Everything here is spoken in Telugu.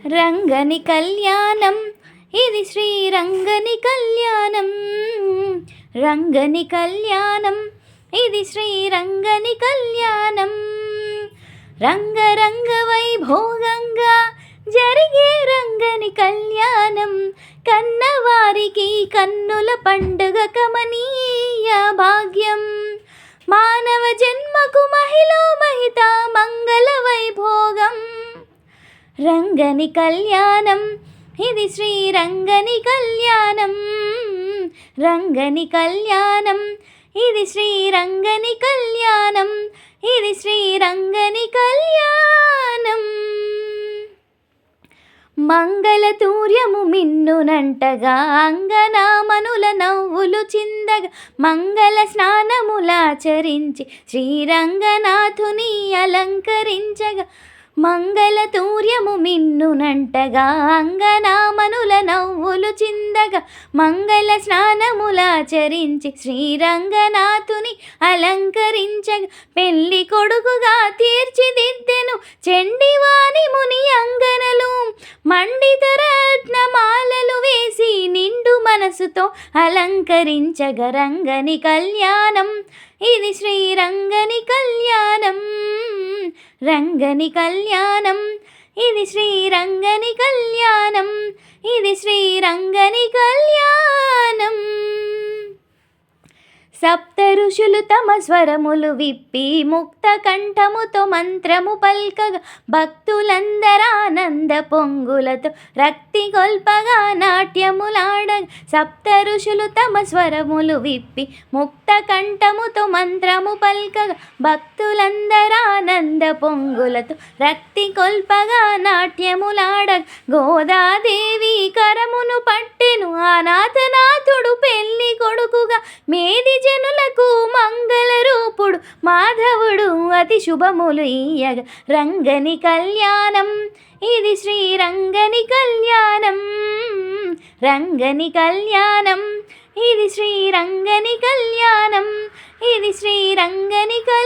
రంగని కళ్యాణం ఇది శ్రీరంగని కళ్యాణం. రంగని కళ్యాణం ఇది శ్రీరంగని కళ్యాణం. రంగరంగ వైభోగంగా జరిగే రంగని కళ్యాణం. కన్నవారికి కన్నుల పండుగ కమనీయ భాగ్యం. మానవ జన్మకు మహిళ మహిత మంగళ వైభోగం. రంగని కళ్యాణం ఇది శ్రీరంగని కళ్యాణం. రంగని కళ్యాణం ఇది శ్రీరంగని కళ్యాణం. ఇది శ్రీరంగని కళ్యాణం. మంగళతూర్యము మిన్నునంటగా అంగనామనుల నవ్వులు చిందగా మంగళ స్నానములాచరించి శ్రీరంగనాథుని అలంకరించగా మంగళతూర్యము మిన్నునంటగా అంగనామనుల నవ్వులు చిందగా మంగళ స్నానములాచరించి శ్రీరంగనాథుని అలంకరించగా పెళ్లి కొడుకుగా తీర్చిదిద్దెను చండివాని ముని అంగనలు. మండిత రత్నమాలలు వేసి నిండు మనసుతో అలంకరించగా రంగని కళ్యాణం ఇది శ్రీరంగని కళ్యాణం. రంగని కళ్యాణం ఇది శ్రీరంగని కళ్యాణం. ఇది శ్రీరంగని కళ్యాణం. సప్త ఋషులు తమ స్వరములు విప్పి ముక్త కంఠముతో మంత్రము పల్కగా భక్తులందరానంద పొంగులతో రక్తి గొల్పగా నాట్యములాడగా సప్త ఋషులు తమ స్వరములు విప్పి ముక్త కంఠముతో మంత్రము పల్కగా భక్తులందరానంద పొంగులతో రక్తి గొల్పగా నాట్యములాడగా గోదాదేవి కరమును పట్టెను అనాథనాథుడు పెళ్లి కొడుకుగా. మేది జనులకు మంగళ రూపుడు మాధవుడు అతి శుభములు ఇయ్యగా రంగని కళ్యాణం ఇది శ్రీరంగని కళ్యాణం. రంగని కళ్యాణం ఇది శ్రీరంగని కళ్యాణం. ఇది శ్రీరంగని కళ్యాణం.